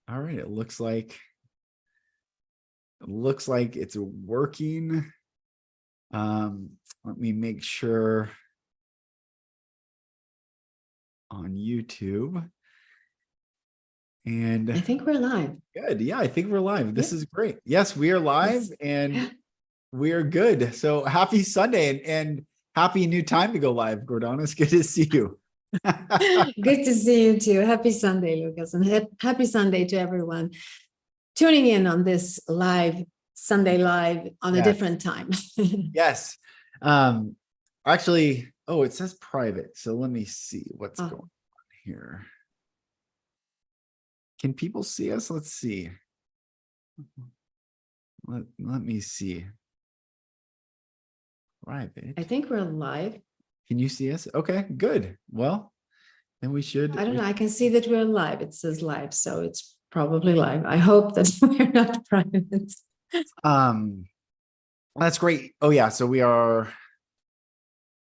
All right. It looks like it's working. Let me make sure on YouTube. And I think we're live. good. Yeah, I think we're live. This Yeah. is great. Yes, we are live Yes. and we are good. So happy Sunday and happy new time to go live, Gordana. It's good to see you. Good to see you too. Happy Sunday, Lucas, and happy Sunday to everyone tuning in on this live Sunday live on a Yes. different time. Yes. Actually, oh, it says private. So let me see what's going on here. Can people see us? Let's see. Let me see. Private. I think we're live. Can you see us? Okay, good. Well, then we should. I don't know. I can see that we're live. It says live, so it's probably live. I hope that we're not private. That's great. Oh yeah, so we are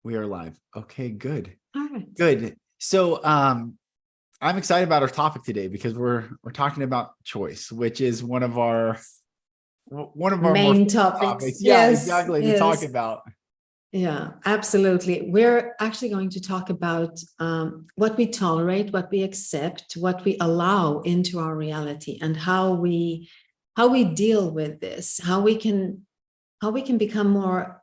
live. Okay, good. All right. Good. So I'm excited about our topic today because we're talking about choice, which is one of our main topics. Yeah, Yes, exactly. yes. To talk about. Yeah, absolutely. We're actually going to talk about what we tolerate, what we accept, what we allow into our reality, and how we deal with this, how we can become more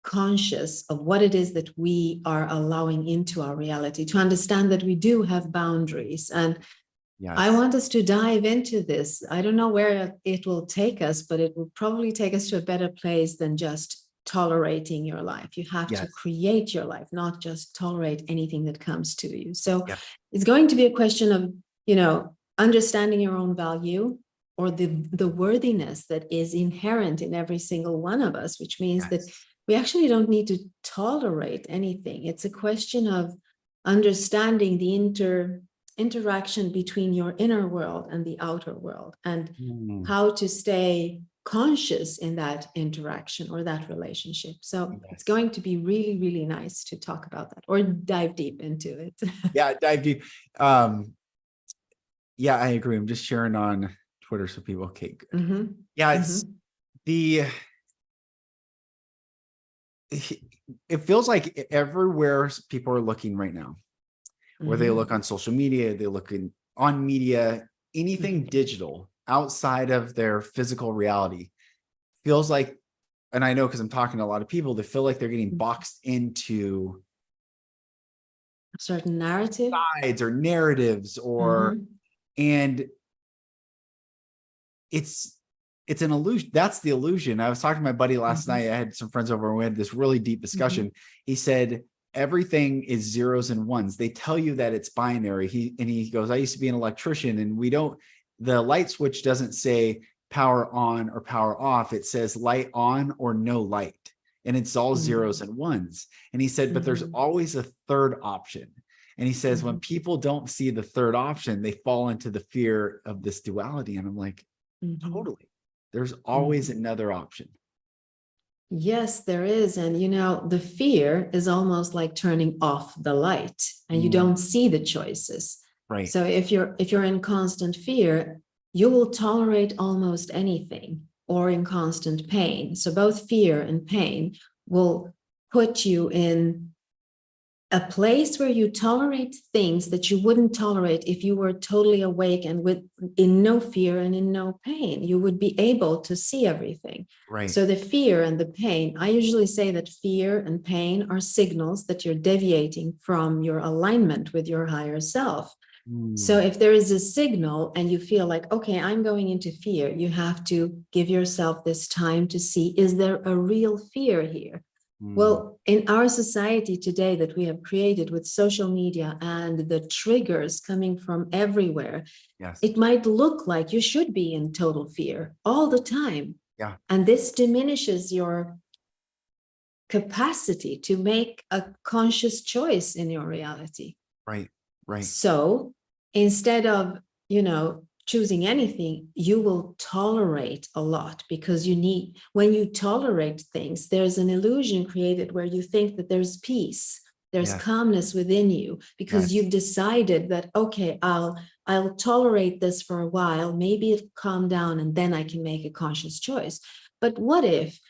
conscious of what it is that we are allowing into our reality, to understand that we do have boundaries. And yes. I want us to dive into this. I don't know where it will take us, but it will probably take us to a better place than just tolerating your life. You have to create your life, not just tolerate anything that comes to you. So it's going to be a question of, understanding your own value, or the worthiness that is inherent in every single one of us, which means that we actually don't need to tolerate anything. It's a question of understanding the interaction between your inner world and the outer world, and how to stay conscious in that interaction or that relationship. So it's going to be really, really nice to talk about that, or dive deep into it. Yeah, dive deep. Yeah, I agree. I'm just sharing on Twitter so people, okay, good. Mm-hmm. Yeah, it's it feels like everywhere people are looking right now, where they look on social media, they look on media, anything digital outside of their physical reality feels like, and I know because I'm talking to a lot of people, they feel like they're getting boxed into a certain narrative, sides or narratives, or and it's an illusion. That's the illusion. I was talking to my buddy last night. I had some friends over and we had this really deep discussion. He said everything is zeros and ones. They tell you that it's binary. He goes, I used to be an electrician, and the light switch doesn't say power on or power off. It says light on or no light. And it's all zeros and ones. And he said, but there's always a third option. And he says, when people don't see the third option, they fall into the fear of this duality. And I'm like, totally. There's always another option. Yes, there is. And the fear is almost like turning off the light, and you don't see the choices. Right. So if you're in constant fear, you will tolerate almost anything, or in constant pain. So both fear and pain will put you in a place where you tolerate things that you wouldn't tolerate if you were totally awake and in no fear and in no pain. You would be able to see everything. Right. So the fear and the pain, I usually say that fear and pain are signals that you're deviating from your alignment with your higher self. So if there is a signal and you feel like, okay, I'm going into fear, you have to give yourself this time to see, is there a real fear here? Well, in our society today that we have created with social media and the triggers coming from everywhere, it might look like you should be in total fear all the time. Yeah. And this diminishes your capacity to make a conscious choice in your reality. Right. Right. So instead of, choosing anything, you will tolerate a lot, because when you tolerate things, there's an illusion created where you think that there's peace. There's calmness within you because you've decided that, okay, I'll tolerate this for a while. Maybe it'll calm down and then I can make a conscious choice. But what if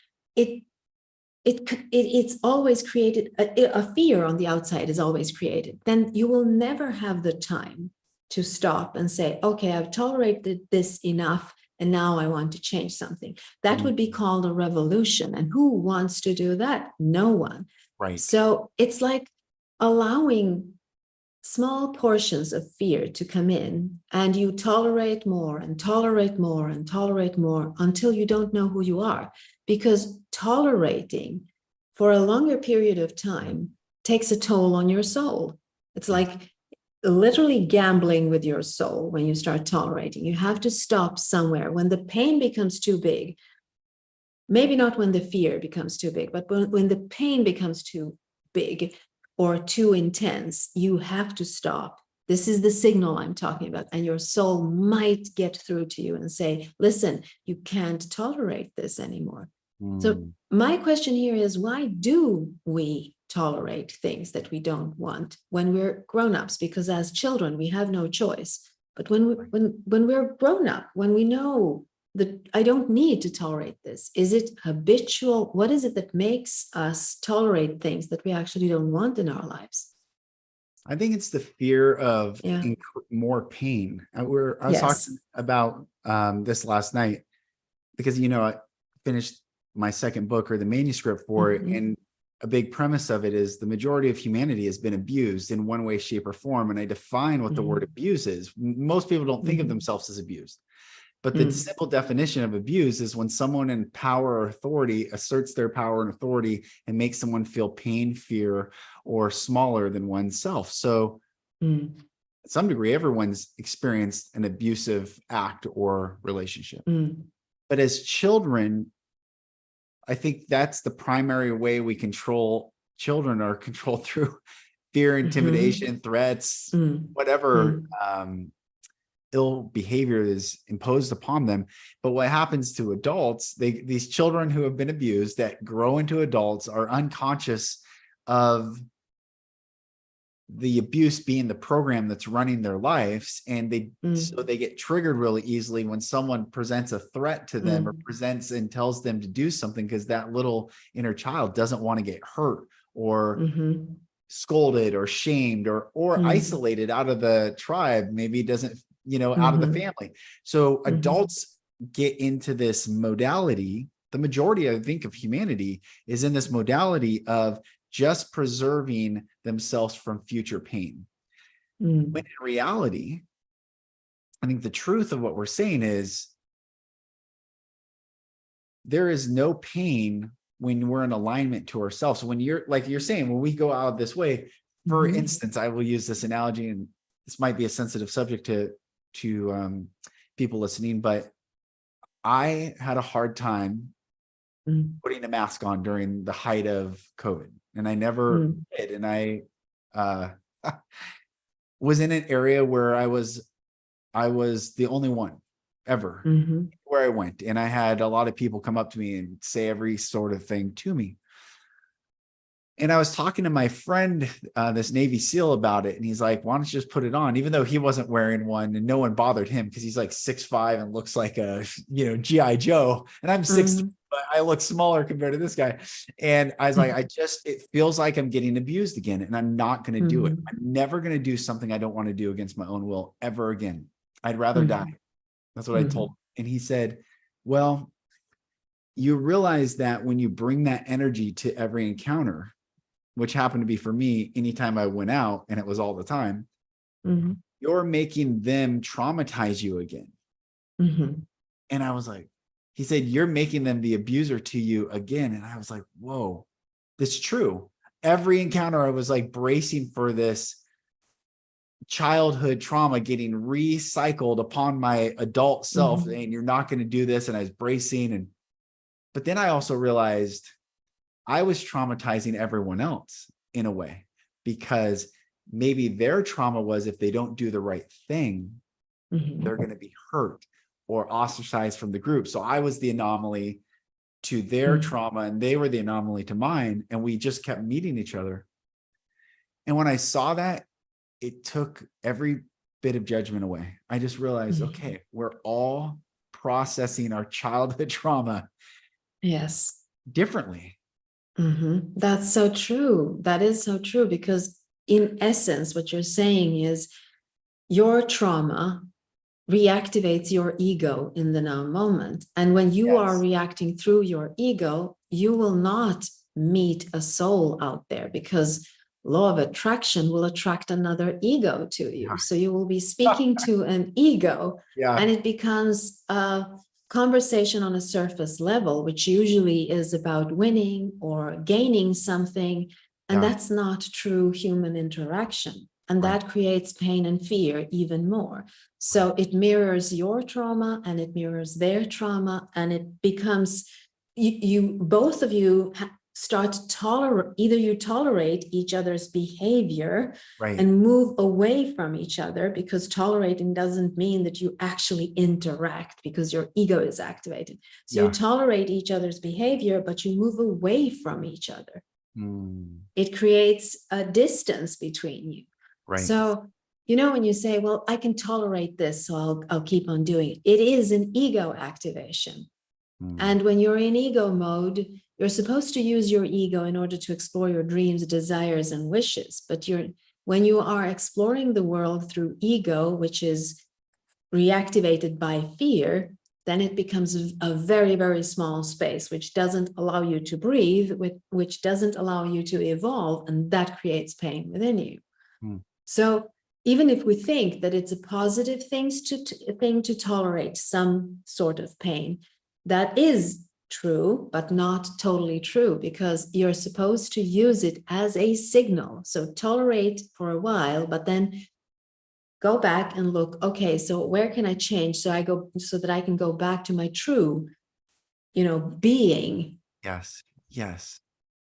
it's always created, a fear on the outside is always created? Then you will never have the time to stop and say, okay, I've tolerated this enough, and now I want to change something. That would be called a revolution. And who wants to do that? No one. Right. So it's like allowing small portions of fear to come in, and you tolerate more and tolerate more and tolerate more until you don't know who you are. Because tolerating for a longer period of time takes a toll on your soul. It's like literally gambling with your soul when you start tolerating. You have to stop somewhere. When the pain becomes too big, maybe not when the fear becomes too big, but when the pain becomes too big or too intense, you have to stop. This is the signal I'm talking about. And your soul might get through to you and say, listen, you can't tolerate this anymore. So my question here is, why do we tolerate things that we don't want when we're grown-ups? Because as children, we have no choice. But when we're grown up, when we know that I don't need to tolerate this, is it habitual? What is it that makes us tolerate things that we actually don't want in our lives? I think it's the fear of more pain. I was talking about this last night because, I finished my second book, or the manuscript for it. And a big premise of it is the majority of humanity has been abused in one way, shape, or form. And I define what the word abuse is. Most people don't think of themselves as abused. But the simple definition of abuse is when someone in power or authority asserts their power and authority and makes someone feel pain, fear, or smaller than oneself. So to some degree, everyone's experienced an abusive act or relationship. But as children, I think that's the primary way we control children, are controlled through fear, intimidation, threats, whatever ill behavior is imposed upon them. But what happens to adults, these children who have been abused that grow into adults are unconscious of the abuse being the program that's running their lives. And so they get triggered really easily when someone presents a threat to them or presents and tells them to do something, because that little inner child doesn't want to get hurt or scolded or shamed or isolated out of the tribe. Maybe it doesn't, out of the family. So adults get into this modality. The majority, I think, of humanity is in this modality of just preserving themselves from future pain. When in reality, I think the truth of what we're saying is there is no pain when we're in alignment to ourselves. So when you're, like you're saying, when we go out of this way, for instance, I will use this analogy, and this might be a sensitive subject to people listening, but I had a hard time putting a mask on during the height of COVID. And I never did. And I was in an area where I was the only one ever where I went. And I had a lot of people come up to me and say every sort of thing to me. And I was talking to my friend, this Navy SEAL, about it. And he's like, why don't you just put it on? Even though he wasn't wearing one and no one bothered him because he's like 6'5" and looks like a, G.I. Joe. And I'm 6'3", but I look smaller compared to this guy. And I was like, it feels like I'm getting abused again, and I'm not going to do it. I'm never going to do something I don't want to do against my own will ever again. I'd rather die. That's what I told him. And he said, well, you realize that when you bring that energy to every encounter, which happened to be for me anytime I went out, and it was all the time, you're making them traumatize you again. And I was like, he said, you're making them the abuser to you again. And I was like, whoa, that's true. Every encounter I was like bracing for this childhood trauma getting recycled upon my adult self, and you're not going to do this. And I was bracing. But then I also realized I was traumatizing everyone else in a way, because maybe their trauma was, if they don't do the right thing, they're going to be hurt or ostracized from the group. So I was the anomaly to their trauma, and they were the anomaly to mine. And we just kept meeting each other. And when I saw that, it took every bit of judgment away. I just realized, okay, we're all processing our childhood trauma Yes. differently. That's so true. That is so true, because in essence, what you're saying is your trauma reactivates your ego in the now moment. And when you are reacting through your ego, you will not meet a soul out there, because law of attraction will attract another ego to you. Yeah. So you will be speaking to an ego, and it becomes a conversation on a surface level, which usually is about winning or gaining something. And that's not true human interaction. And that creates pain and fear even more. So it mirrors your trauma and it mirrors their trauma, and it becomes, you both of you start to tolerate, either you tolerate each other's behavior and move away from each other, because tolerating doesn't mean that you actually interact, because your ego is activated. So you tolerate each other's behavior, but you move away from each other. It creates a distance between you. So, you know, when you say, well, I can tolerate this, so I'll keep on doing it, it is an ego activation. And when you're in ego mode, you're supposed to use your ego in order to explore your dreams, desires, and wishes. But when you are exploring the world through ego, which is reactivated by fear, then it becomes a very, very small space, which doesn't allow you to breathe, which doesn't allow you to evolve, and that creates pain within you. So even if we think that it's a positive thing to tolerate some sort of pain, that is true, but not totally true, because you're supposed to use it as a signal. So tolerate for a while, but then go back and look, okay, so where can I change so that I can go back to my true, being. Yes.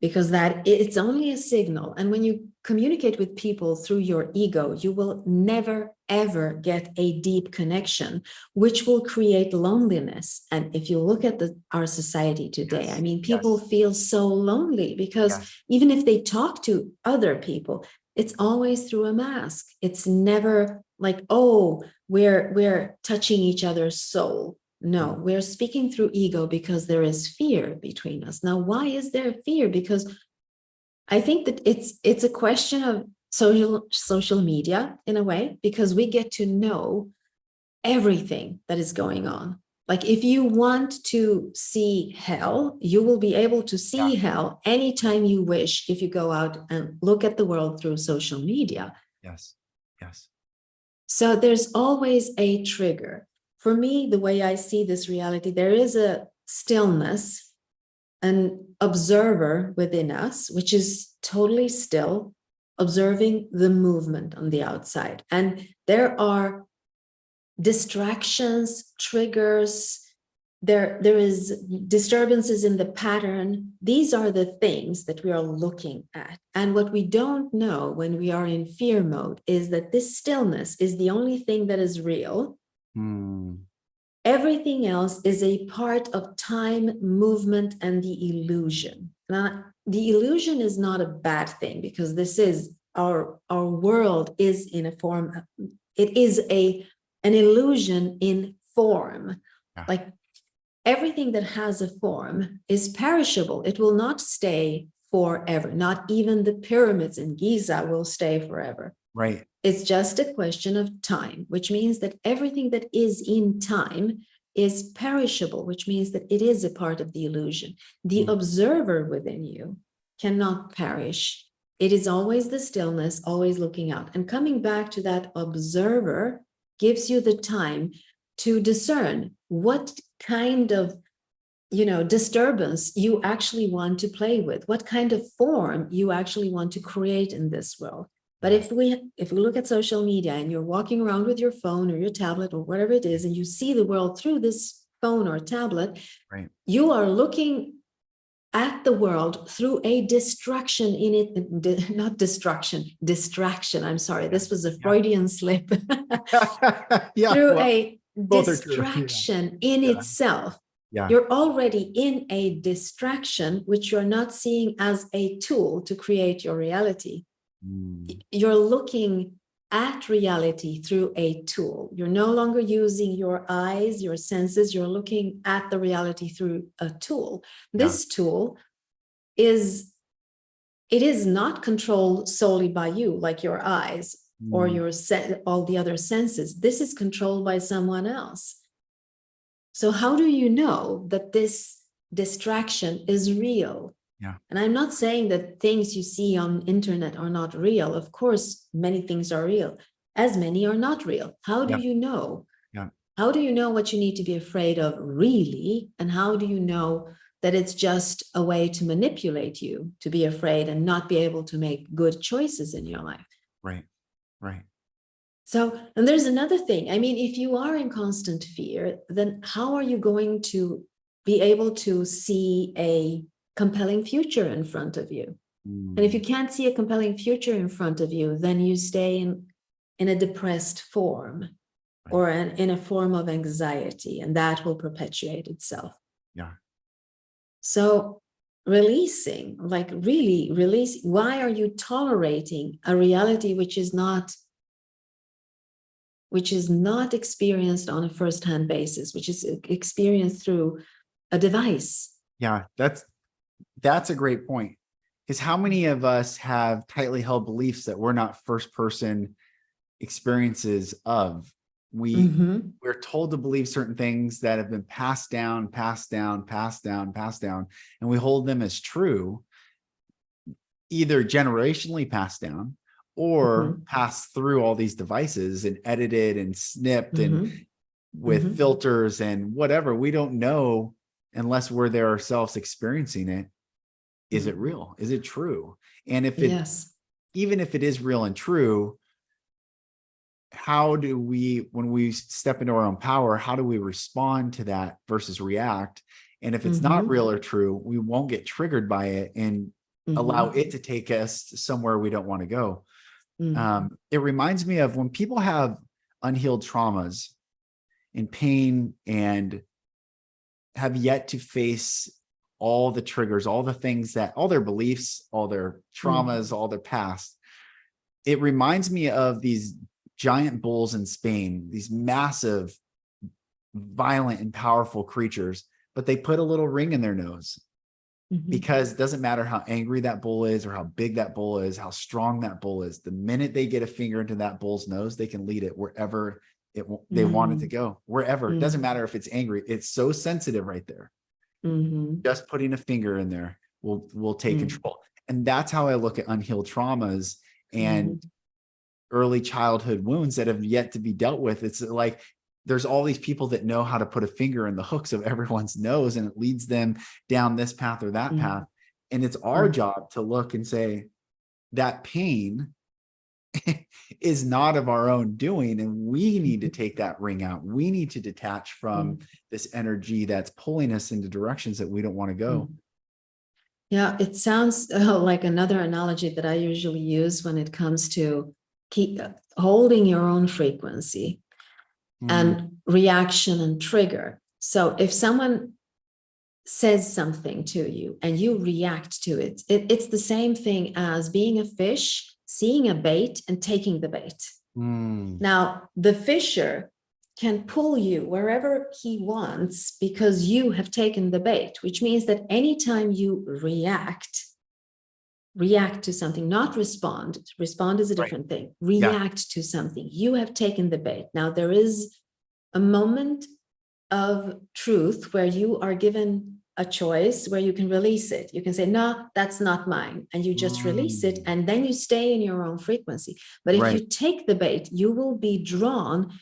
Because that it's only a signal. And when you communicate with people through your ego, you will never, ever get a deep connection, which will create loneliness. And if you look at our society today, I mean, people feel so lonely, because even if they talk to other people, it's always through a mask. It's never like, oh, we're touching each other's soul. No, we're speaking through ego because there is fear between us. Now, why is there fear? Because I think that it's a question of social media in a way, because we get to know everything that is going on. Like if you want to see hell, you will be able to see hell anytime you wish if you go out and look at the world through social media. Yes. So there's always a trigger. For me, the way I see this reality, there is a stillness, an observer within us, which is totally still, observing the movement on the outside. And there are distractions, triggers, there is disturbances in the pattern. These are the things that we are looking at. And what we don't know when we are in fear mode is that this stillness is the only thing that is real. Everything else is a part of time, movement, and the illusion. Now, the illusion is not a bad thing, because this is our world is in a form. It is an illusion in form. Like everything that has a form is perishable. It will not stay forever. Not even the pyramids in Giza will stay forever. Right. It's just a question of time, which means that everything that is in time is perishable, which means that it is a part of the illusion. The observer within you cannot perish. It is always the stillness, always looking out. And coming back to that observer gives you the time to discern what kind of disturbance you actually want to play with, what kind of form you actually want to create in this world. But if we look at social media and you're walking around with your phone or your tablet or whatever it is, and you see the world through this phone or tablet, you are looking at the world through a distraction in it, not destruction, distraction. I'm sorry, this was a Freudian slip. Through a distraction in itself. You're already in a distraction, which you're not seeing as a tool to create your reality. You're looking at reality through a tool. You're no longer using your eyes, your senses. You're looking at the reality through a tool. This tool is not controlled solely by you, like your eyes or your all the other senses. This is controlled by someone else. So how do you know that this distraction is real? Yeah. And I'm not saying that things you see on internet are not real. Of course, many things are real, as many are not real. How do you know? Yeah. How do you know what you need to be afraid of really? And how do you know that it's just a way to manipulate you to be afraid and not be able to make good choices in your life? Right. Right. So, and there's another thing. I mean, if you are in constant fear, then how are you going to be able to see a compelling future in front of you? And if you can't see a compelling future in front of you, then you stay in a depressed form or in a form of anxiety, and that will perpetuate itself. Yeah. So releasing, like really release, why are you tolerating a reality which is not experienced on a first-hand basis, which is experienced through a device? Yeah, that's a great point. Because how many of us have tightly held beliefs that we're not first-person experiences of? We're told to believe certain things that have been passed down, and we hold them as true, either generationally passed down or passed through all these devices and edited and snipped and with filters and whatever. We don't know unless we're there ourselves experiencing it. Is it real? Is it true? And if it, even if it is real and true, how do we, when we step into our own power, how do we respond to that versus react? And if it's not real or true, we won't get triggered by it and allow it to take us somewhere we don't want to go. It reminds me of when people have unhealed traumas and pain and have yet to face all the triggers, all the things that, all their beliefs, all their traumas, all their past. It reminds me of these giant bulls in Spain, these massive, violent and powerful creatures, but they put a little ring in their nose because it doesn't matter how angry that bull is or how big that bull is, how strong that bull is. The minute they get a finger into that bull's nose, they can lead it wherever they want it to go, wherever. It doesn't matter if it's angry. It's so sensitive right there. Just putting a finger in there will take control. And that's how I look at unhealed traumas and early childhood wounds that have yet to be dealt with. It's like there's all these people that know how to put a finger in the hooks of everyone's nose, and it leads them down this path or that path. And it's our job to look and say that pain is not of our own doing, and we need to take that ring out. We need to detach from this energy that's pulling us into directions that we don't want to go. Yeah, it sounds like another analogy that I usually use when it comes to keep holding your own frequency and reaction and trigger. So if someone says something to you and you react to it, it's the same thing as being a fish, seeing a bait and taking the bait. Now, the fisher can pull you wherever he wants because you have taken the bait, which means that anytime you react to something, not respond is a different thing. React to something, you have taken the bait. Now, there is a moment of truth where you are given a choice where you can release it. You can say, no, that's not mine. And you just release it. And then you stay in your own frequency. But if you take the bait, you will be drawn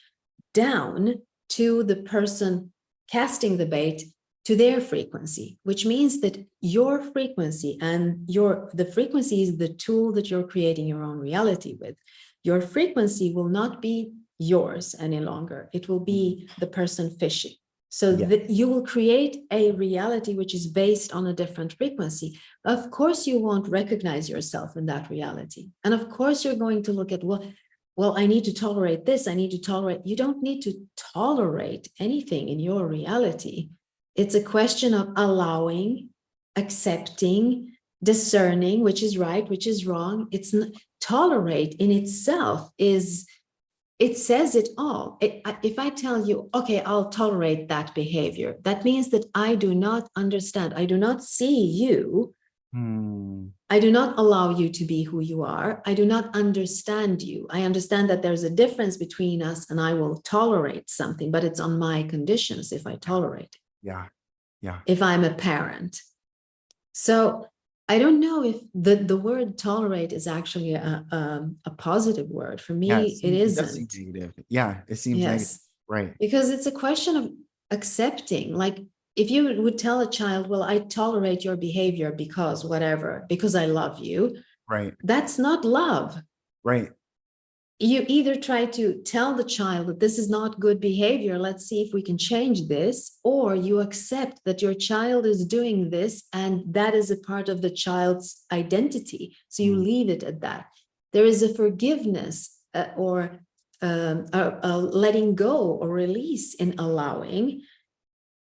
down to the person casting the bait, to their frequency, which means that your frequency and the frequency is the tool that you're creating your own reality with. Your frequency will not be yours any longer. It will be the person fishing. So that you will create a reality which is based on a different frequency. Of course, you won't recognize yourself in that reality. And of course, you're going to look at, well, I need to tolerate this. I need to tolerate. You don't need to tolerate anything in your reality. It's a question of allowing, accepting, discerning, which is right, which is wrong. tolerate in itself it says it all. If I tell you, okay, I'll tolerate that behavior, that means that I do not understand. I do not see you. I do not allow you to be who you are. I do not understand you. I understand that there's a difference between us, and I will tolerate something, but it's on my conditions if I tolerate it. Yeah. Yeah. If I'm a parent. So I don't know if the word tolerate is actually a positive word. For me, it isn't. It does seem negative. Yeah, it seems negative. Right. Because it's a question of accepting. Like, if you would tell a child, well, I tolerate your behavior because whatever, because I love you. Right. That's not love. Right. You either try to tell the child that this is not good behavior, let's see if we can change this, or you accept that your child is doing this and that is a part of the child's identity. So you leave it at that. There is a forgiveness or a letting go or release in allowing.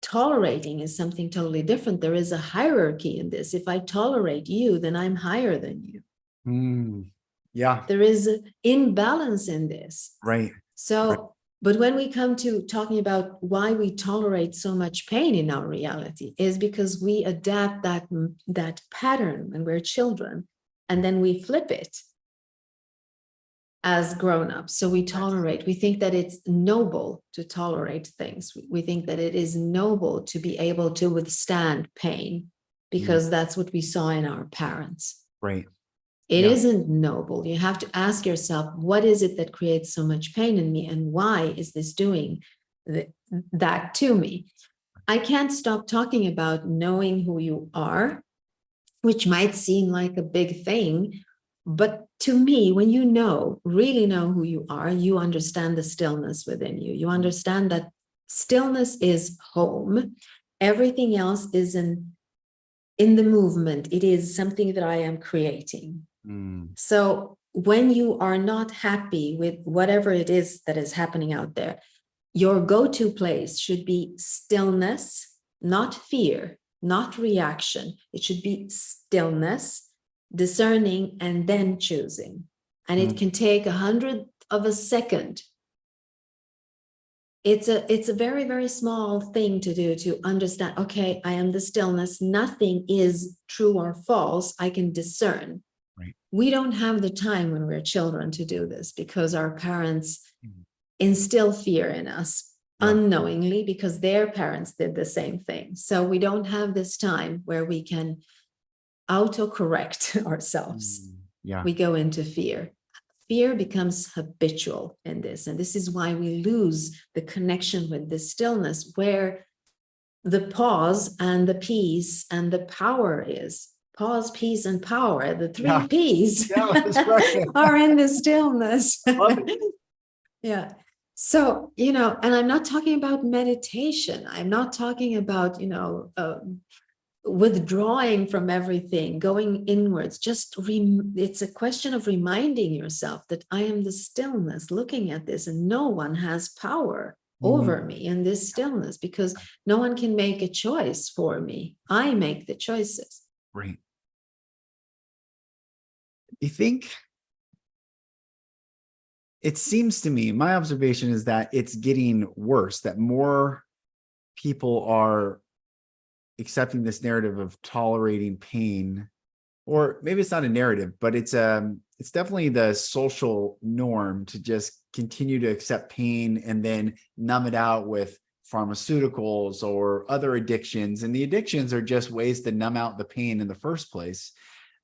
Tolerating is something totally different. There is a hierarchy in this. If I tolerate you, then I'm higher than you. Yeah. There is an imbalance in this. Right. So, but when we come to talking about why we tolerate so much pain in our reality is because we adapt that pattern when we're children, and then we flip it as grown-ups. So we tolerate, we think that it's noble to tolerate things. We think that it is noble to be able to withstand pain because that's what we saw in our parents. Right. It isn't noble. You have to ask yourself, what is it that creates so much pain in me? And why is this doing that to me? I can't stop talking about knowing who you are, which might seem like a big thing. But to me, when you really know who you are, you understand the stillness within you. You understand that stillness is home. Everything else is in the movement. It is something that I am creating. So when you are not happy with whatever it is that is happening out there, your go-to place should be stillness, not fear, not reaction. It should be stillness, discerning, and then choosing. And it can take 100th of a second. It's a very, very small thing to do, to understand, okay, I am the stillness. Nothing is true or false. I can discern. Right. We don't have the time when we're children to do this because our parents instill fear in us unknowingly because their parents did the same thing. So we don't have this time where we can autocorrect ourselves. We go into fear. Fear becomes habitual in this. And this is why we lose the connection with the stillness, where the pause and the peace and the power is. Pause, peace, and power. The three P's are in the stillness. Yeah. So, and I'm not talking about meditation. I'm not talking about, withdrawing from everything, going inwards. It's a question of reminding yourself that I am the stillness, looking at this, and no one has power over me in this stillness because no one can make a choice for me. I make the choices. Right. You think, it seems to me, my observation is that it's getting worse, that more people are accepting this narrative of tolerating pain, or maybe it's not a narrative, but it's definitely the social norm to just continue to accept pain and then numb it out with pharmaceuticals or other addictions. And the addictions are just ways to numb out the pain in the first place.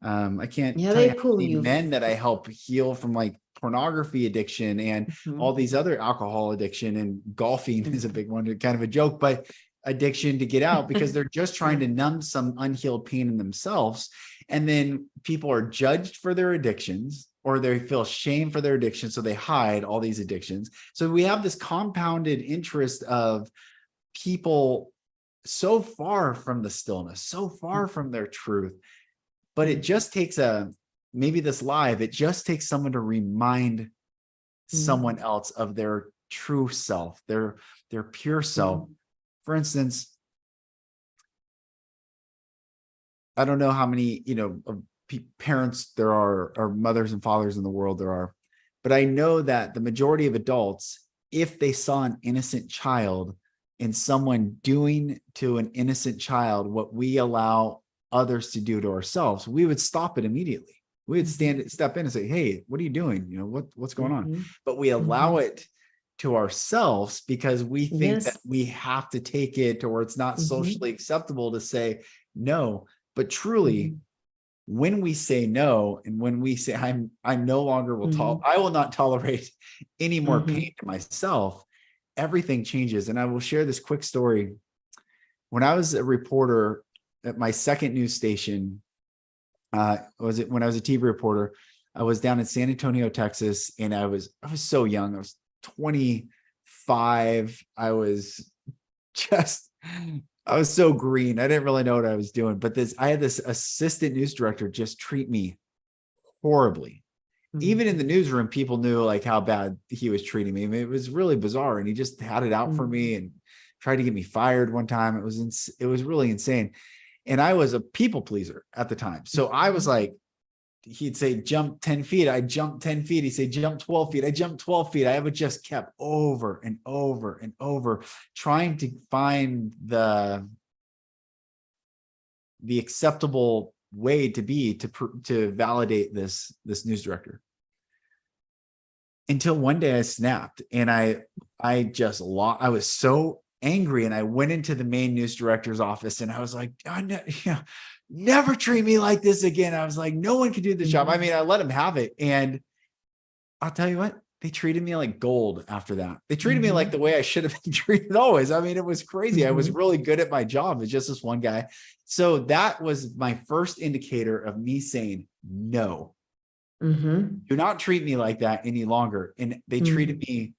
I can't tell they you pull you. Men that I help heal from like pornography addiction and all these other alcohol addiction, and golfing is a big one, kind of a joke, but addiction to get out because they're just trying to numb some unhealed pain in themselves. And then people are judged for their addictions, or they feel shame for their addiction. So they hide all these addictions. So we have this compounded interest of people so far from the stillness, so far from their truth. But it just takes maybe this live, it just takes someone to remind someone else of their true self, their pure self. For instance, I don't know how many, parents there are, or mothers and fathers in the world there are, but I know that the majority of adults, if they saw an innocent child and someone doing to an innocent child what we allow others to do to ourselves, we would stop it immediately. We would step in and say, hey, what are you doing? You know, what's going on? But we allow it to ourselves because we think that we have to take it, or it's not socially acceptable to say no. But truly, when we say no, and when we say I no longer will I will not tolerate any more pain to myself, everything changes. And I will share this quick story. When I was a reporter at my second news station, when I was a TV reporter, I was down in San Antonio, Texas, and I was so young. I was 25. I was so green. I didn't really know what I was doing, but I had this assistant news director just treat me horribly. Even in the newsroom, people knew like how bad he was treating me. I mean, it was really bizarre. And he just had it out for me and tried to get me fired one time. It was really insane. And I was a people pleaser at the time. So I was like, he'd say, jump 10 feet. I jumped 10 feet. He'd say, jump 12 feet. I jumped 12 feet. I would just kept over and over and over trying to find the acceptable way to validate this news director. Until one day I snapped and I was so angry, and I went into the main news director's office and I was like, never treat me like this again. I was like, no one can do the job. I mean, I let him have it. And I'll tell you what, they treated me like gold after that. They treated me like the way I should have been treated always. I mean, it was crazy. I was really good at my job. It's just this one guy. So that was my first indicator of me saying, no, do not treat me like that any longer. And they treated me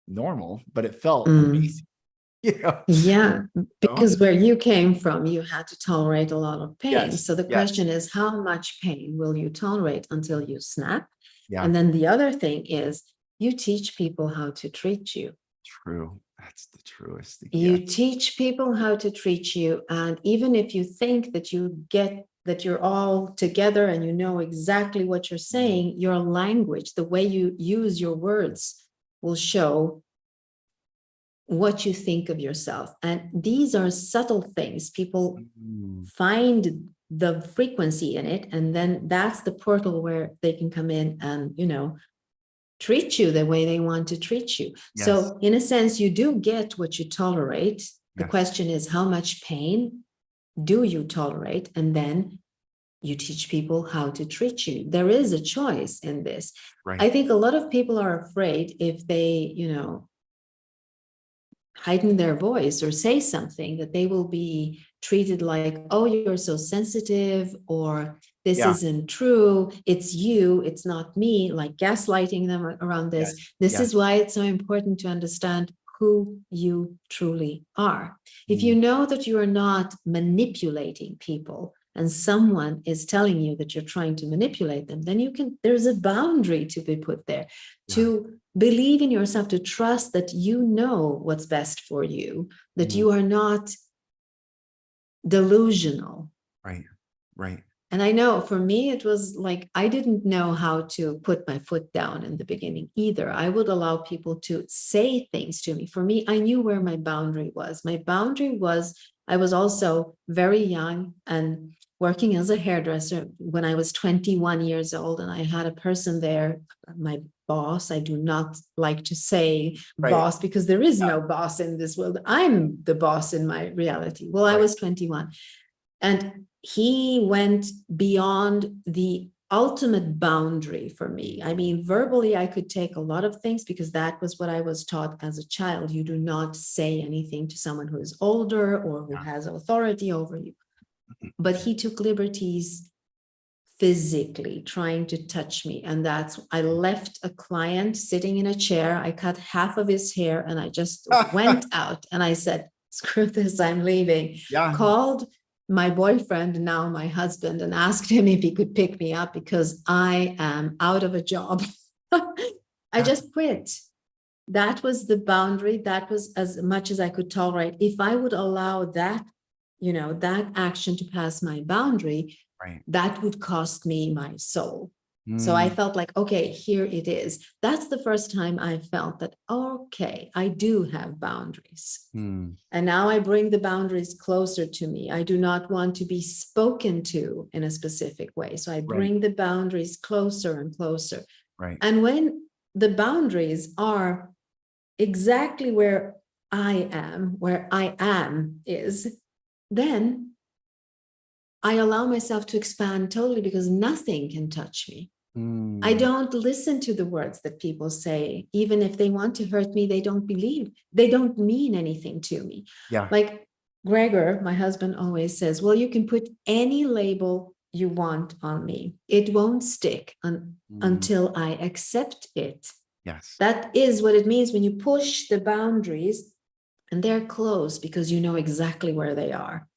normal, but it felt amazing. Yeah, because where you came from, you had to tolerate a lot of pain. Yes, so the question is, how much pain will you tolerate until you snap? Yeah. And then the other thing is, you teach people how to treat you. True. That's the truest thing. You teach people how to treat you. And even if you think that you're all together and you know exactly what you're saying, your language, the way you use your words will show what you think of yourself. And these are subtle things. People find the frequency in it, and then that's the portal where they can come in and, treat you the way they want to treat you. So in a sense, you do get what you tolerate. The question is, how much pain do you tolerate? And then you teach people how to treat you. There is a choice in this. I think a lot of people are afraid if they, heighten their voice or say something, that they will be treated like, oh, you're so sensitive, or this isn't true. It's you, it's not me, like gaslighting them around this. This is why it's so important to understand who you truly are. If you know that you are not manipulating people, and someone is telling you that you're trying to manipulate them, then there's a boundary to be put there, to believe in yourself, to trust that you know what's best for you, that you are not delusional. Right. And I know for me, it was like, I didn't know how to put my foot down in the beginning either. I would allow people to say things to me. For me, I knew where my boundary was. My boundary was, I was also very young and working as a hairdresser when I was 21 years old, and I had a person there, my boss. I do not like to say boss because there is no boss in this world. I'm the boss in my reality. Well, I was 21, and he went beyond the ultimate boundary for me. I mean, verbally, I could take a lot of things because that was what I was taught as a child. You do not say anything to someone who is older or who has authority over you. But he took liberties physically trying to touch me. And I left a client sitting in a chair. I cut half of his hair and I just went out and I said, screw this, I'm leaving. Called my boyfriend, now my husband, and asked him if he could pick me up because I am out of a job. I just quit. That was the boundary. That was as much as I could tolerate. If I would allow that, that action to pass my boundary, Right. that would cost me my soul. So I felt like, okay, here it is. That's the first time I felt that, okay, I do have boundaries. And now I bring the boundaries closer to me. I do not want to be spoken to in a specific way. So I bring the boundaries closer and closer. Right. And when the boundaries are exactly where I am is, then I allow myself to expand totally, because nothing can touch me. I don't listen to the words that people say. Even if they want to hurt me, they don't mean anything to me. Yeah. Like Gregor, my husband, always says, well, you can put any label you want on me. It won't stick until I accept it. Yes. That is what it means when you push the boundaries, and they're close because you know exactly where they are.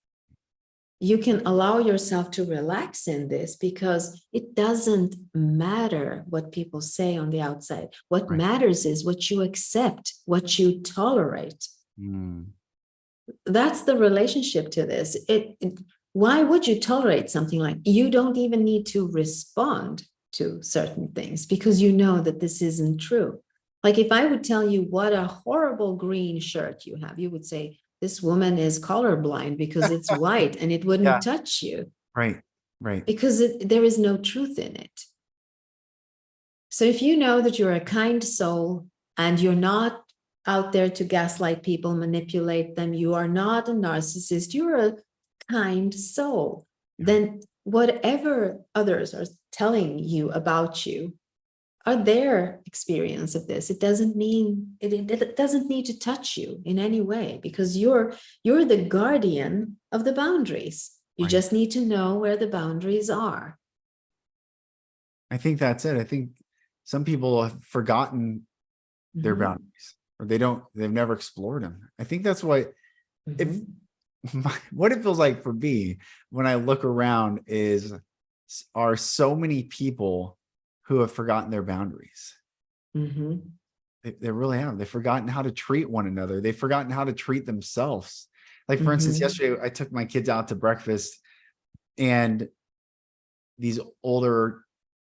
You can allow yourself to relax in this, because it doesn't matter what people say on the outside. What matters is what you accept, what you tolerate. That's the relationship to this. Why would you tolerate something like, you don't even need to respond to certain things because you know that this isn't true. Like if I would tell you what a horrible green shirt you have, you would say, this woman is colorblind because it's white and it wouldn't touch you. Right. Because there is no truth in it. So if you know that you're a kind soul and you're not out there to gaslight people, manipulate them, you are not a narcissist, you're a kind soul, then whatever others are telling you about you are their experience of this. It doesn't mean it doesn't need to touch you in any way, because you're the guardian of the boundaries. You just need to know where the boundaries are. I think that's it. I think some people have forgotten their boundaries, or they've never explored them. I think that's why what it feels like for me when I look around are so many people who have forgotten their boundaries. They really have. They've forgotten how to treat one another. They've forgotten how to treat themselves. Like, for instance, yesterday I took my kids out to breakfast, and these older,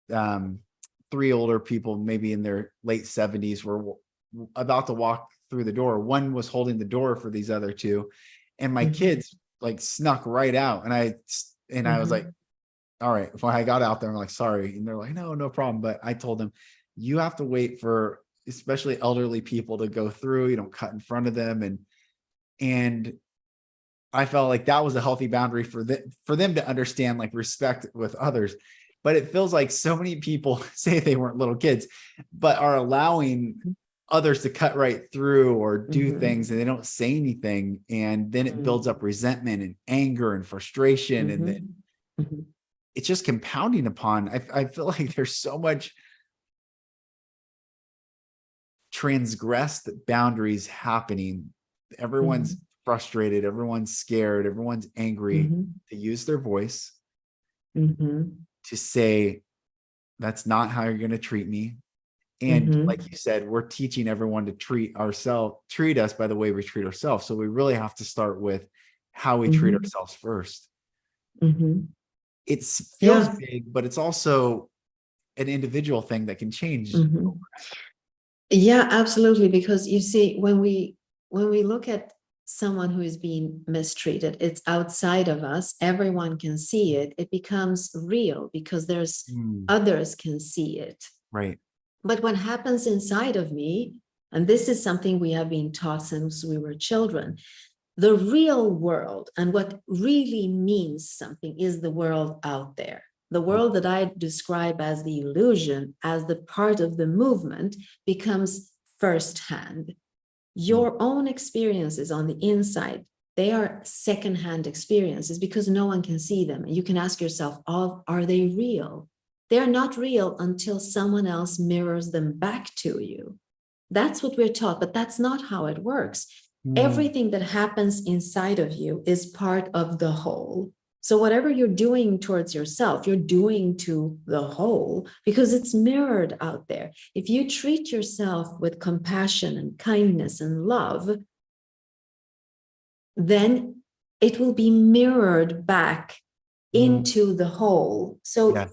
3 older people, maybe in their late 70s, were about to walk through the door. One was holding the door for these other 2. And my kids like snuck right out. And I was like, all right. When I got out there, I'm like, sorry. And they're like, no problem. But I told them, you have to wait for especially elderly people to go through. You don't cut in front of them. And I felt like that was a healthy boundary for them to understand, like, respect with others. But it feels like so many people say they weren't little kids, but are allowing others to cut right through or do things, and they don't say anything. And then it builds up resentment and anger and frustration. And then it's just compounding upon. I feel like there's so much transgressed boundaries happening. Everyone's frustrated, everyone's scared, everyone's angry to use their voice to say, that's not how you're going to treat me. And like you said, we're teaching everyone to treat us by the way we treat ourselves. So we really have to start with how we treat ourselves first. It feels big, but it's also an individual thing that can change. Yeah, absolutely. Because you see, when we look at someone who is being mistreated, it's outside of us. Everyone can see it. It becomes real because there's others can see it. Right. But what happens inside of me, and this is something we have been taught since we were children, the real world and what really means something is the world out there. The world that I describe as the illusion, as the part of the movement, becomes firsthand. Your own experiences on the inside, they are secondhand experiences because no one can see them. And you can ask yourself, are they real? They're not real until someone else mirrors them back to you. That's what we're taught, but that's not how it works. Everything that happens inside of you is part of the whole. So whatever you're doing towards yourself, you're doing to the whole because it's mirrored out there. If you treat yourself with compassion and kindness and love, then it will be mirrored back into the whole. So Yes.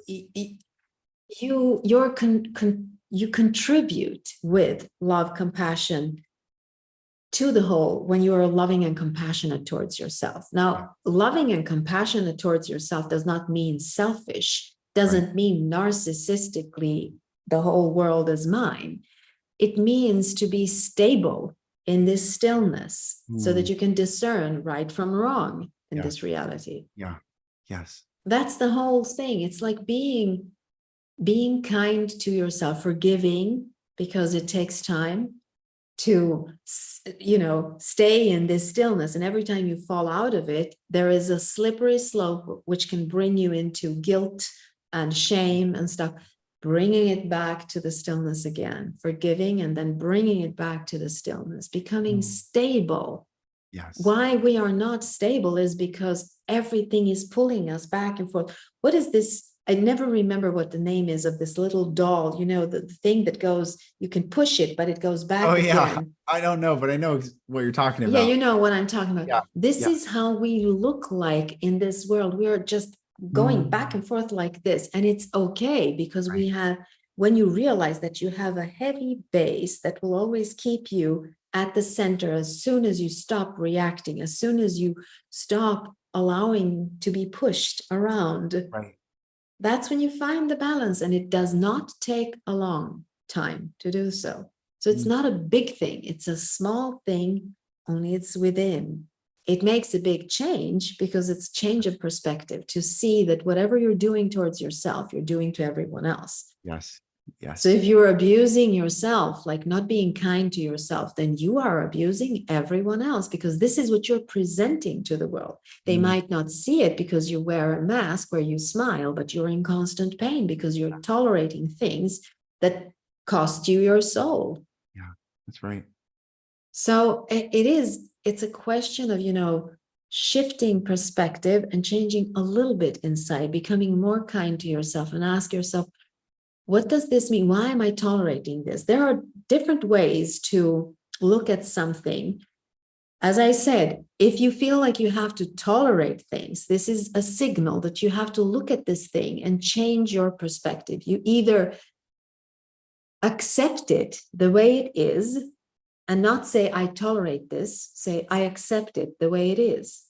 you contribute with love, compassion to the whole when you are loving and compassionate towards yourself. Now, loving and compassionate towards yourself does not mean selfish, doesn't mean narcissistically the whole world is mine. It means to be stable in this stillness so that you can discern right from wrong in this reality. Yeah. Yes. That's the whole thing. It's like being kind to yourself, forgiving, because it takes time to, stay in this stillness. And every time you fall out of it, there is a slippery slope which can bring you into guilt and shame and stuff. Bringing it back to the stillness again, forgiving, and then bringing it back to the stillness, becoming stable. Yes. Why we are not stable is because everything is pulling us back and forth. What is this? I never remember what the name is of this little doll, the thing that goes, you can push it, but it goes back again. I don't know, but I know what you're talking about. Yeah, you know what I'm talking about. Yeah. This is how we look like in this world. We are just going back and forth like this. And it's okay, because we have, when you realize that you have a heavy base that will always keep you at the center, as soon as you stop reacting, as soon as you stop allowing to be pushed around, that's when you find the balance. And it does not take a long time to do so. So it's not a big thing. It's a small thing, only it's within. It makes a big change because it's change of perspective to see that whatever you're doing towards yourself, you're doing to everyone else. Yes. Yes. So if you're abusing yourself, like not being kind to yourself, then you are abusing everyone else, because this is what you're presenting to the world. They might not see it because you wear a mask where you smile, but you're in constant pain because you're tolerating things that cost you your soul. Yeah, that's right. So it's a question of, shifting perspective and changing a little bit inside, becoming more kind to yourself, and ask yourself, what does this mean? Why am I tolerating this? There are different ways to look at something. As I said, if you feel like you have to tolerate things, this is a signal that you have to look at this thing and change your perspective. You either accept it the way it is and not say, I tolerate this, say, I accept it the way it is.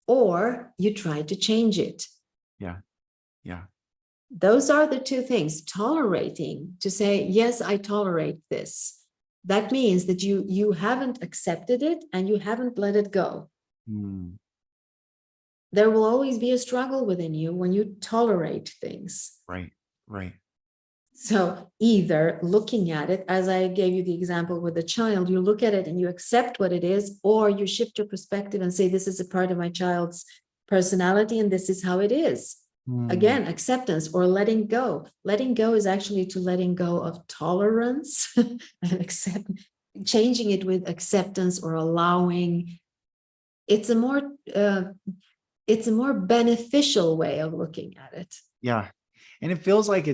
Or you try to change it. Yeah. Yeah. Those are the two things. Tolerating, to say, yes, I tolerate this. That means that you haven't accepted it and you haven't let it go. There will always be a struggle within you when you tolerate things. Right. So either looking at it, as I gave you the example with the child, you look at it and you accept what it is, or you shift your perspective and say, this is a part of my child's personality and this is how it is. Again, acceptance or letting go. Letting go is actually to letting go of tolerance and changing it with acceptance or allowing. It's a more beneficial way of looking at it. Yeah. And it feels like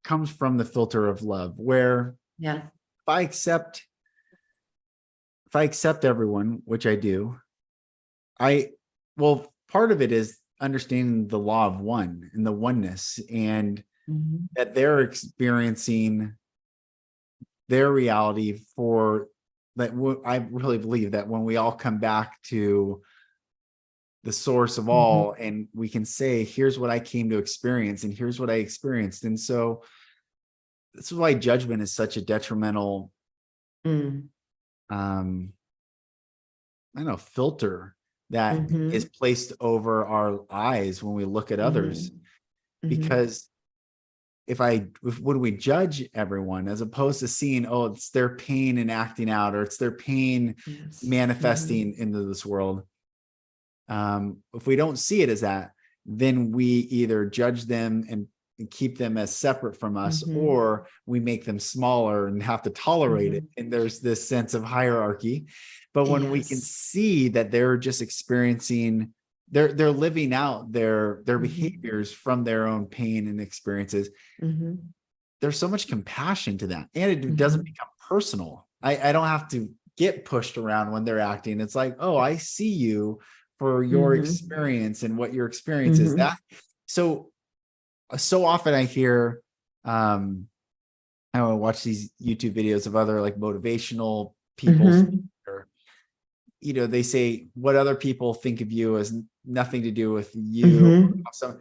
comes from the filter of love, where if I accept everyone, which I do, part of it is understanding the law of one and the oneness, and that they're experiencing their reality for that. I really believe that when we all come back to the source of all, and we can say, here's what I came to experience and here's what I experienced. And so this is why judgment is such a detrimental, filter that is placed over our eyes when we look at others. Because when we judge everyone, as opposed to seeing, it's their pain and acting out, or it's their pain manifesting into this world. If we don't see it as that, then we either judge them and keep them as separate from us, or we make them smaller and have to tolerate it. And there's this sense of hierarchy. But when we can see that they're just experiencing, they're living out their behaviors from their own pain and experiences, there's so much compassion to that. And it doesn't become personal. I don't have to get pushed around when they're acting. It's like, I see you for your experience and what your experience is. That so often I hear I want to watch these YouTube videos of other like motivational people, or, you know, they say what other people think of you has nothing to do with you. So,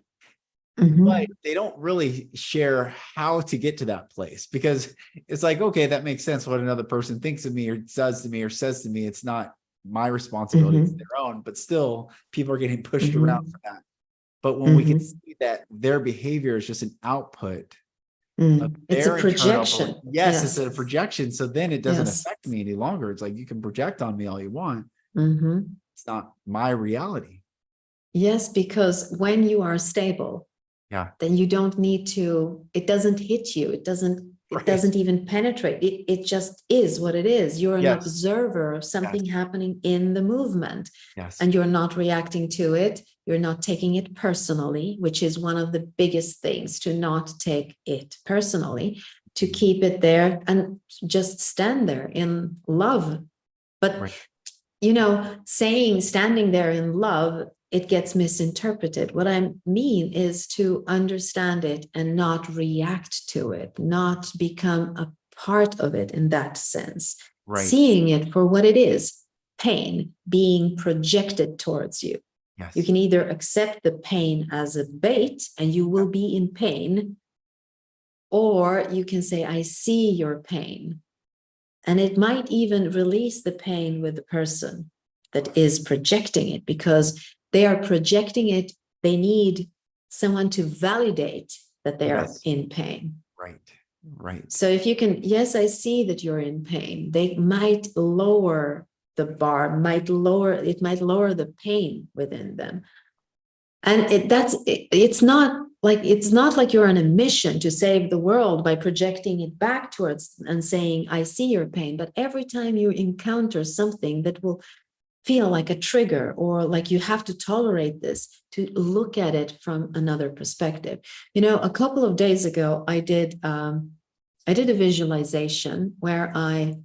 but they don't really share how to get to that place, because it's like, okay, that makes sense. What another person thinks of me or does to me or says to me, it's not my responsibility, it's their own, but still people are getting pushed around for that. But when we can see that their behavior is just an output of it's a their projection. internal, yes, it's a projection. So then it doesn't affect me any longer. It's like, you can project on me all you want. It's not my reality. Yes, because when you are stable, then you don't need to, it doesn't hit you. It doesn't even penetrate. It just is what it is. You're an observer of something happening in the movement, and you're not reacting to it. You're not taking it personally, which is one of the biggest things, to not take it personally, to keep it there and just stand there in love. But, you know, standing there in love, it gets misinterpreted. What I mean is to understand it and not react to it, not become a part of it in that sense. Seeing it for what it is, pain being projected towards you. You can either accept the pain as a bait and you will be in pain, or you can say, I see your pain. And it might even release the pain with the person that is projecting it, because they are projecting it. They need someone to validate that they are in pain. Right. So if you can, yes, I see that you're in pain. They might lower the bar, it might lower the pain within them. And it's not like you're on a mission to save the world by projecting it back towards and saying, I see your pain. But every time you encounter something that will feel like a trigger, or like you have to tolerate this, to look at it from another perspective. You know, a couple of days ago, I did a visualization where I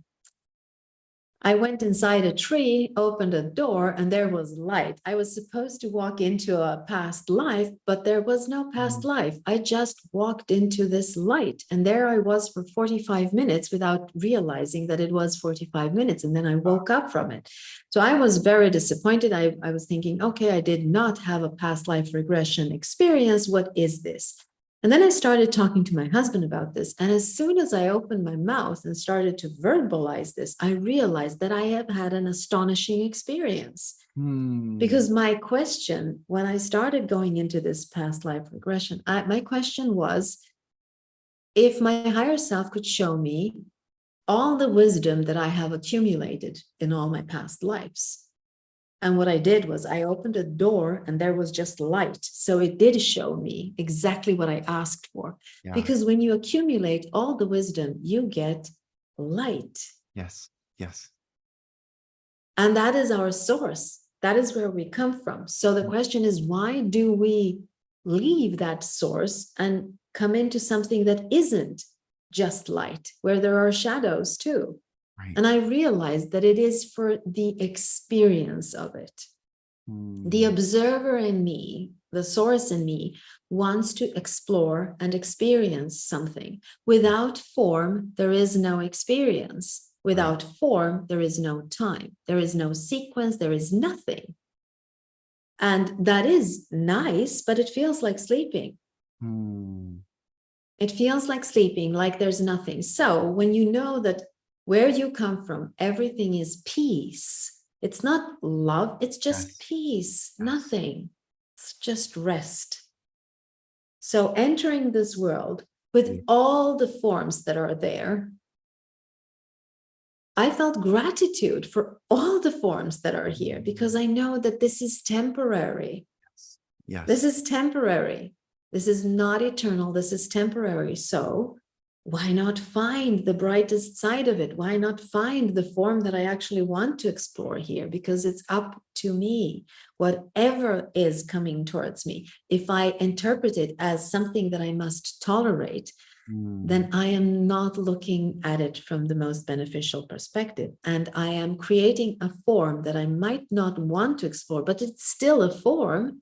went inside a tree, opened a door, and there was light. I was supposed to walk into a past life, but there was no past life. I just walked into this light, and there I was for 45 minutes without realizing that it was 45 minutes. And then I woke up from it. So I was very disappointed. I was thinking, okay, I did not have a past life regression experience. What is this? And then I started talking to my husband about this. And as soon as I opened my mouth and started to verbalize this, I realized that I have had an astonishing experience. Because my question, when I started going into this past life regression, my question was, if my higher self could show me all the wisdom that I have accumulated in all my past lives. And what I did was I opened a door and there was just light. So it did show me exactly what I asked for. Because when you accumulate all the wisdom, you get light. Yes. And that is our source. That is where we come from. So the question is, why do we leave that source and come into something that isn't just light, where there are shadows too? And I realized that it is for the experience of it. The observer in me, the source in me, wants to explore and experience something. Without form, there is no experience. Without form, there is no time. There is no sequence. There is nothing. And that is nice, but it feels like sleeping. It feels like sleeping, like there's nothing. So when you know that where you come from, everything is peace. It's not love, it's just peace, nothing. It's just rest. So entering this world with all the forms that are there, I felt gratitude for all the forms that are here, because I know that this is temporary. This is temporary. This is not eternal. This is temporary. So why not find the brightest side of it? Why not find the form that I actually want to explore here? Because it's up to me, whatever is coming towards me. If I interpret it as something that I must tolerate, then I am not looking at it from the most beneficial perspective. And I am creating a form that I might not want to explore, but it's still a form.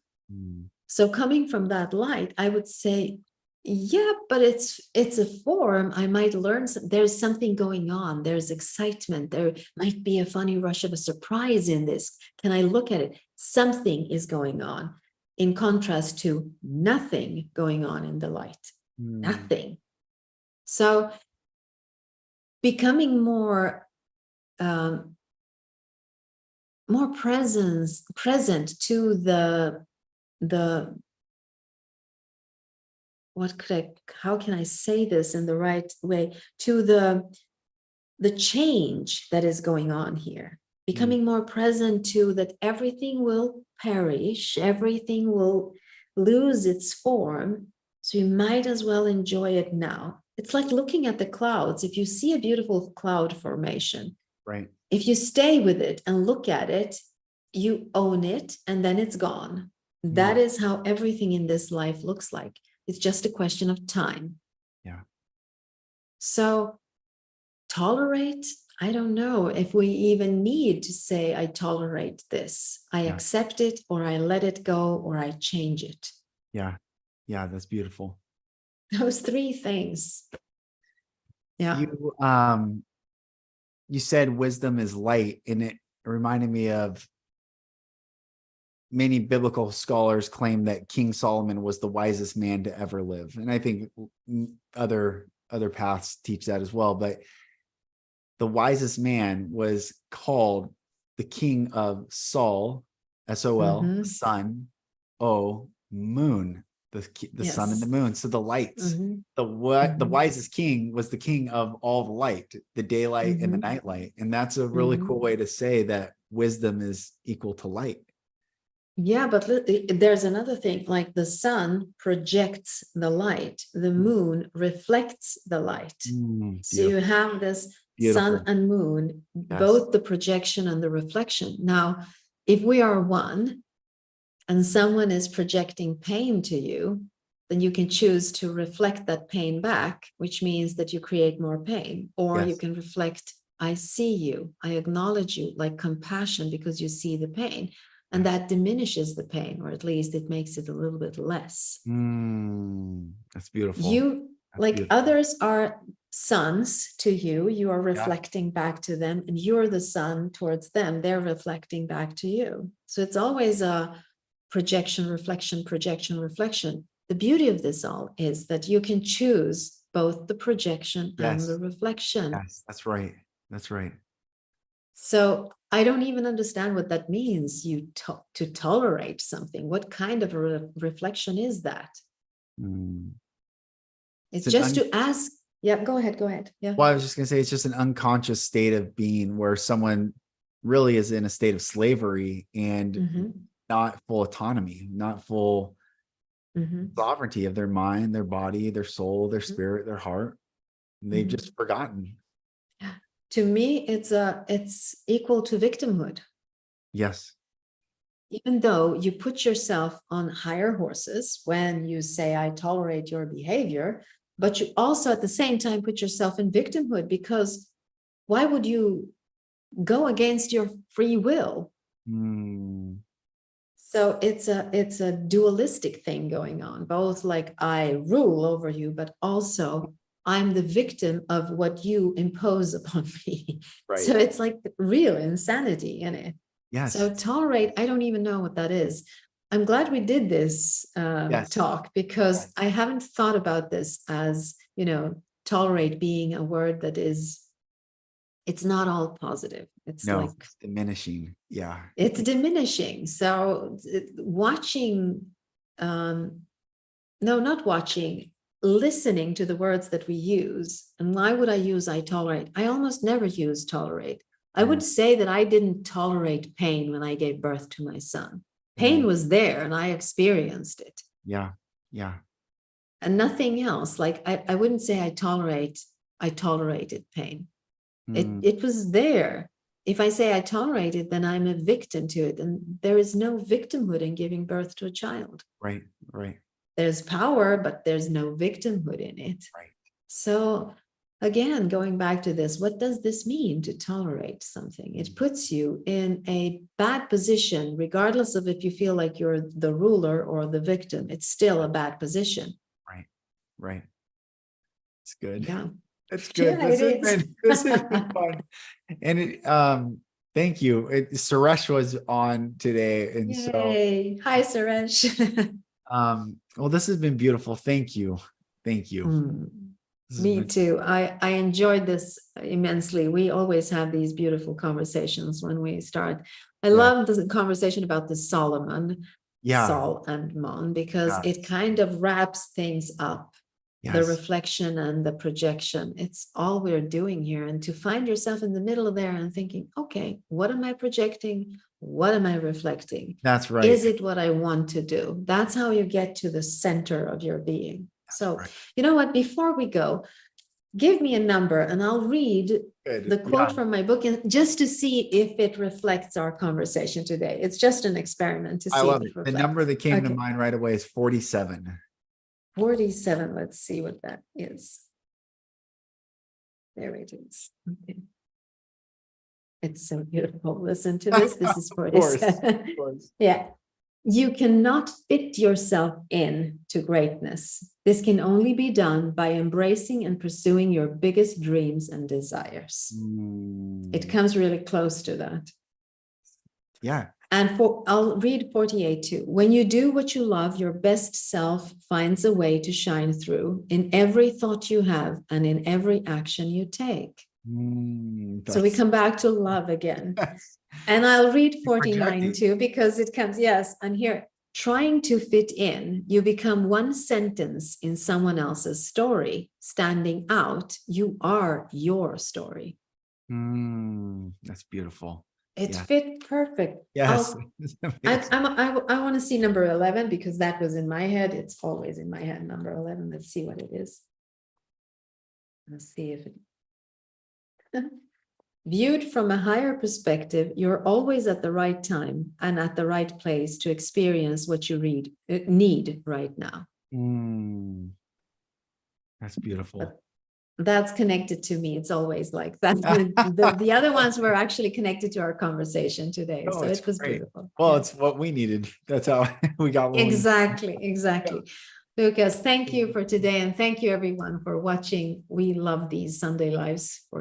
So coming from that light, I would say, yeah, but it's a form. I might learn, there's something going on. There's excitement. There might be a funny rush of a surprise in this. Can I look at it? Something is going on, in contrast to nothing going on in the light. Nothing. So becoming more present to the how can I say this in the right way, to the change that is going on here, becoming more present to that everything will perish, everything will lose its form. So you might as well enjoy it now. It's like looking at the clouds. If you see a beautiful cloud formation, right, if you stay with it and look at it, you own it and then it's gone. That is how everything in this life looks like. It's just a question of time. Yeah. So tolerate, I don't know if we even need to say, I tolerate this. I accept it, or I let it go, or I change it. Yeah. Yeah. That's beautiful. Those three things. Yeah. You said wisdom is light, and it reminded me of many biblical scholars claim that King Solomon was the wisest man to ever live. And I think other paths teach that as well. But the wisest man was called the king of Sol, S-O-L, sun, O, moon, the sun and the moon. So the lights, the wisest king was the king of all the light, the daylight and the nightlight. And that's a really cool way to say that wisdom is equal to light. Yeah, but there's another thing, like the sun projects the light, the moon reflects the light. So you have this sun and moon, both the projection and the reflection. Now, if we are one and someone is projecting pain to you, then you can choose to reflect that pain back, which means that you create more pain. Or you can reflect, I see you, I acknowledge you, like compassion, because you see the pain. And that diminishes the pain, or at least it makes it a little bit less. That's beautiful. Others are suns to you. You are reflecting back to them, and you're the sun towards them. They're reflecting back to you. So it's always a projection, reflection, projection, reflection. The beauty of this all is that you can choose both the projection and the reflection. Yes, that's right. That's right. So I don't even understand what that means, to tolerate something. What kind of a reflection is that? It's just to ask. Yeah, go ahead. Yeah. Well, I was just going to say, it's just an unconscious state of being where someone really is in a state of slavery and not full autonomy, not full sovereignty of their mind, their body, their soul, their spirit, their heart. They've just forgotten. To me, it's equal to victimhood. Yes. Even though you put yourself on higher horses when you say, I tolerate your behavior, but you also at the same time put yourself in victimhood, because why would you go against your free will? So it's a dualistic thing going on, both like I rule over you, but also I'm the victim of what you impose upon me. Right. So it's like real insanity in it. Yes. So tolerate, I don't even know what that is. I'm glad we did this talk, because I haven't thought about this as, tolerate being a word that is, it's not all positive. It's it's diminishing. Yeah. It's diminishing. So watching, not watching, listening to the words that we use. And why would I use I tolerate? I almost never use tolerate. I would say that I didn't tolerate pain when I gave birth to my son. Pain was there and I experienced it. Yeah. And nothing else. Like I wouldn't say I tolerated pain. It was there. If I say I tolerate it, then I'm a victim to it. And there is no victimhood in giving birth to a child. Right. There's power, but there's no victimhood in it. Right. So again, going back to this, what does this mean to tolerate something? It puts you in a bad position, regardless of if you feel like you're the ruler or the victim. It's still a bad position. Right. Right. It's good. Yeah. It's good. Yeah, This has been fun. And thank you. Suresh was on today. And Yay. Hi, Suresh. well, this has been beautiful. Thank you. Thank you. Me too. I enjoyed this immensely. We always have these beautiful conversations when we start. I love the conversation about the Solomon, Sol and Mon, because it kind of wraps things up. The reflection and the projection. It's all we're doing here. And to find yourself in the middle of there and thinking, okay, what am I projecting? What am I reflecting? That's right. Is it what I want to do? That's how you get to the center of your being. So, you know what, before we go, give me a number and I'll read the quote from my book, and just to see if it reflects our conversation today. It's just an experiment to see if it reflects. The number that came to mind right away is 47. 47. Let's see what that is. There it is. Okay. It's so beautiful. Listen to this. This is 47. Of course. Yeah. You cannot fit yourself in to greatness. This can only be done by embracing and pursuing your biggest dreams and desires. It comes really close to that. Yeah. And I'll read 48 too. When you do what you love, your best self finds a way to shine through in every thought you have and in every action you take. So we come back to love again. And I'll read 49 too, because it comes, and here, trying to fit in, you become one sentence in someone else's story. Standing out, you are your story. That's beautiful. It fit perfect. Yes. I want to see number 11, because that was in my head. It's always in my head, number 11. Let's see what it is. Let's see if it... Viewed from a higher perspective, you're always at the right time and at the right place to experience what you need right now. That's beautiful. That's connected to me. It's always like that. The other ones were actually connected to our conversation today. So it was beautiful. Well, it's what we needed. That's how we got one. Exactly. Lucas, thank you for today. And thank you everyone for watching. We love these Sunday lives.